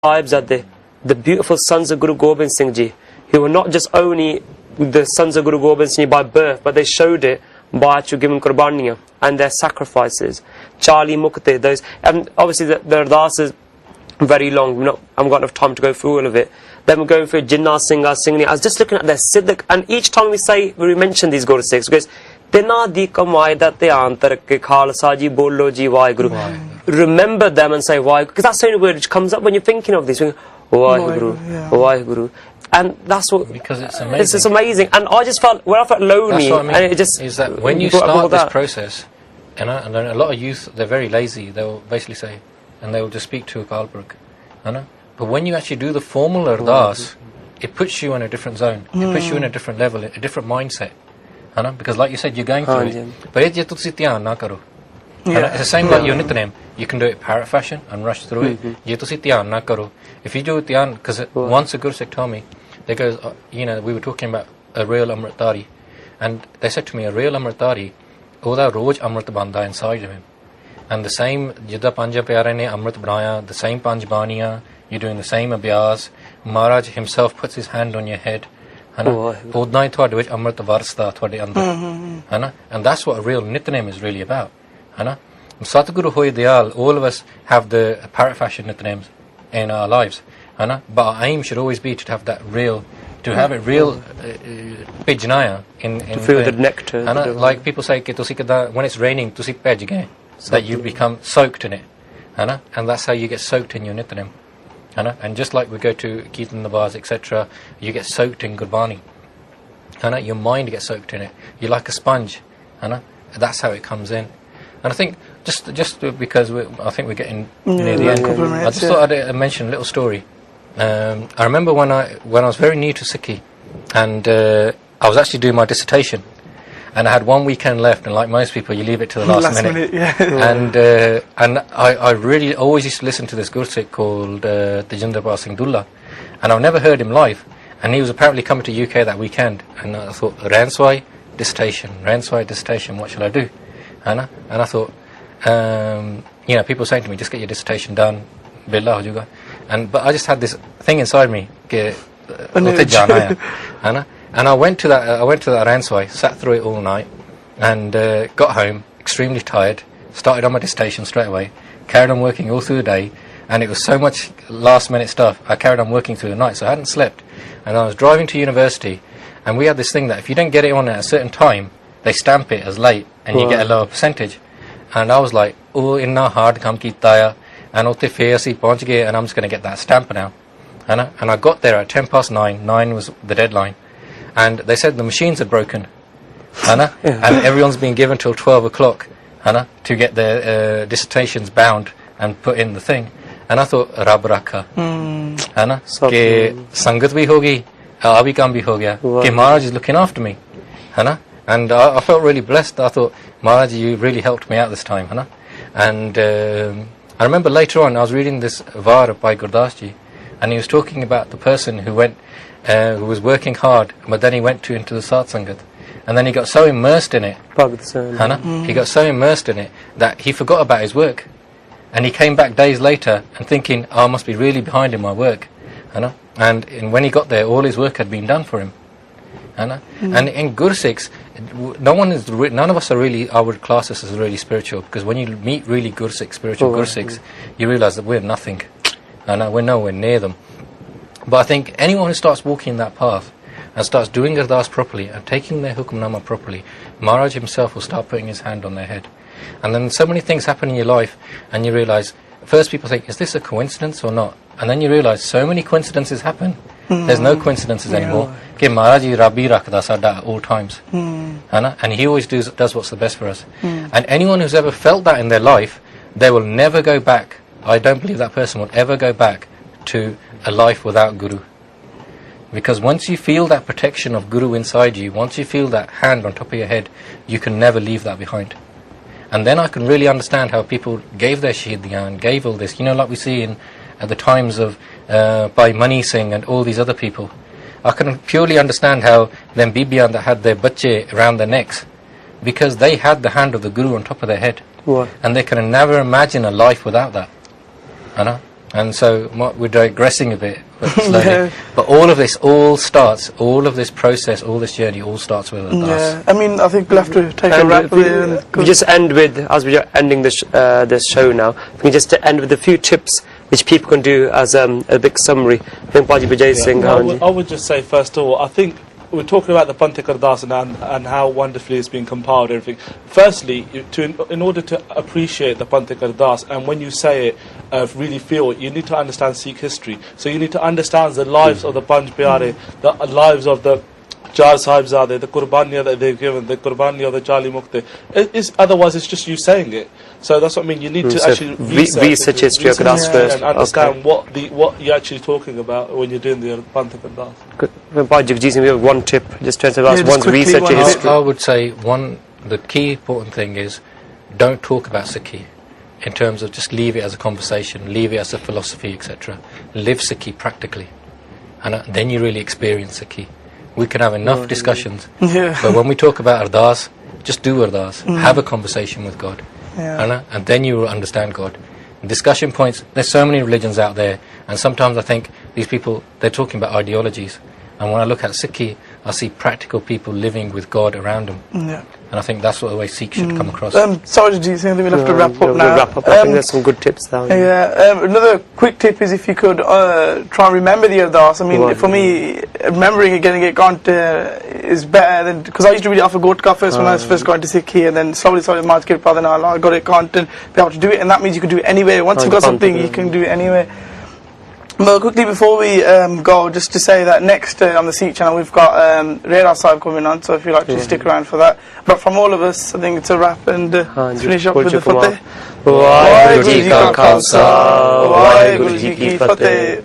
Sahibzade, the beautiful sons of Guru Gobind Singh Ji, who were not just only the sons of Guru Gobind Singh Ji by birth, but they showed it by actually giving qurbaniyan and their sacrifices. Charlie Mukte, those, and obviously the Ardas is very long. I haven't got enough time to go through all of it. Then we're going through Jinnah Singha, Singhni. I was just looking at their siddiq, and each time we mention these Guru Sikhs, because Tina di kamai da dhyan tarke khalsa ji bolo ji Waheguru. Remember them and say why, because that's the only word which comes up when you're thinking of these. Waheguru, Waheguru. And that's what, because it's amazing. It's just amazing. And I just felt, when I felt lonely, what I mean, and it just is that when you start this process, and a lot of youth, they're very lazy. They'll basically say, and they'll just speak to a Kalbruk, but when you actually do the formal Ardas, it puts you in a different zone. It puts you in a different level, a different mindset. Because like you said, you're going through it. But it's the same like your Nitnem. You can do it parrot fashion and rush through it. If you do it, because once a Guru Sikh told me, they goes, we were talking about a real Amritdhari, and they said to me, a real Amritdhari, oda roj Amrit banda inside of him. And the same, Jidda Panja Pyare ne Amrit banaya, the same Panj Baniya, you're doing the same Abhyas. Maharaj himself puts his hand on your head. And that's what a real Nitnem is really about. Satguru Hoy Dayal, all of us have the parrot fashion Nitnems in our lives. But our aim should always be to have that real, to have it real pijnaya in to feel the nectar. Like people say, when it's raining, that you become soaked in it. And that's how you get soaked in your Nitnem. And just like we go to Kirtan Nabaz, etc., you get soaked in Gurbani. Your mind gets soaked in it. You're like a sponge. That's how it comes in. And I think, just because I think we're getting near the end, I just thought I'd mention a little story. I remember when I was very new to Sikhi, and I was actually doing my dissertation, and I had 1 weekend left, and like most people, you leave it to the last minute. And I really always used to listen to this Guru Sikh called Tejinder Singh Dulla, and I've never heard him live, and he was apparently coming to UK that weekend, and I thought, Ranswai dissertation, what shall I do? And I thought, people saying to me, just get your dissertation done, billah ho juga. But I just had this thing inside me, and I went to that Ranswai, sat through it all night, and got home extremely tired, started on my dissertation straight away, carried on working all through the day, and it was so much last minute stuff, I carried on working through the night, so I hadn't slept. And I was driving to university, and we had this thing that if you don't get it on at a certain time, they stamp it as late, and you get a lower percentage. And I was like, oh, inna hard kam kita hai, and utte fir assi pahunch gaye, and I'm just going to get that stamp now. And I got there at 9:10, 9 was the deadline. And they said the machines had broken, and everyone's been given till 12 o'clock, to get their dissertations bound and put in the thing. And I thought, Rab rakha, ke sangat bhi hogi, abhi kam bhi ho gaya, ke Maharaj is looking after me, and I felt really blessed. I thought, Maharaj, you really helped me out this time, And I remember later on, I was reading this var by Gurdas Ji, and he was talking about the person who went, who was working hard, but then he went into the Sat Sangat, and then he got so immersed in it, he got so immersed in it that he forgot about his work, and he came back days later and thinking, I must be really behind in my work, and when he got there, all his work had been done for him, and in Guru Sikhs, none of us are really, I would class us as really spiritual, because when you meet really Guru Sikhs, spiritual Guru Sikhs, you realise that we're nothing, we're nowhere near them. But I think anyone who starts walking that path and starts doing Ardas properly and taking their Hukamnama properly, Maharaj himself will start putting his hand on their head. And then so many things happen in your life, and you realise, first people think, is this a coincidence or not? And then you realise so many coincidences happen. There's no coincidences anymore. Maharaj Rabbi Rakhda Sada at all times. And he always does what's the best for us. And anyone who's ever felt that in their life, they will never go back. I don't believe that person will ever go back to a life without Guru. Because once you feel that protection of Guru inside you, once you feel that hand on top of your head, you can never leave that behind. And then I can really understand how people gave their Shahidyan, gave all this, like we see at the times of by Mani Singh and all these other people. I can purely understand how them Bibiyan that had their bache around their necks, because they had the hand of the Guru on top of their head. And they can never imagine a life without that. And so we're digressing a bit, but slowly. But all of this starts, all of this process, all this journey, all starts with Ardas. Yeah, I mean, I think we'll have to take a wrap here. We just end with, as we are ending this show now, we just end with a few tips which people can do as a big summary. I think Baji Vijay Singh. I would just say, first of all, I think we're talking about the Panthik Ardas and how wonderfully it's been compiled, everything. Firstly, in order to appreciate the Panthik Ardas, and when you say it, really feel it, you need to understand Sikh history. So you need to understand the lives of the Panj Pyare, the lives of the Char Sahibzade, the Qurbaniya that they've given, the Qurbaniya of the Jali Mukte. Otherwise, it's just you saying it. So that's what I mean. You need to actually research history of Ardas first and understand what you're actually talking about when you're doing the Panthik Ardas. Baji Vijay Singh, we have one tip, just to ask one's research history. I would say the key important thing is don't talk about Sikhi in terms of just leave it as a conversation, leave it as a philosophy, etc. Live Sikhi practically, and then you really experience Sikhi. We can have enough discussions, but when we talk about Ardas, just do Ardas, have a conversation with God, and then you will understand God. Discussion points, there's so many religions out there, and sometimes I think these people, they're talking about ideologies, and when I look at Sikhi, I see practical people living with God around them. And I think that's what the way Sikh should come across. Sorry, do you think we'll have to wrap up now? Wrap up. I think there's some good tips there. Another quick tip is if you could try and remember the Ardas. I mean, for me, remembering it, getting it gone is better than, because I used to read it off a Gotka first when I was first going to Sikhi, and then slowly March get Padana, I got it gone and be able to do it, and that means you can do it anywhere. Once you've got something, you can do it anywhere. But quickly before we go, just to say that next on the Sikh channel we've got Radar Sahib coming on, so if you'd like to stick around for that. But from all of us, I think it's a wrap, and finish up with the Fateh. Waheguru Ji Ka Khalsa, Waheguru Ji Ki Fateh.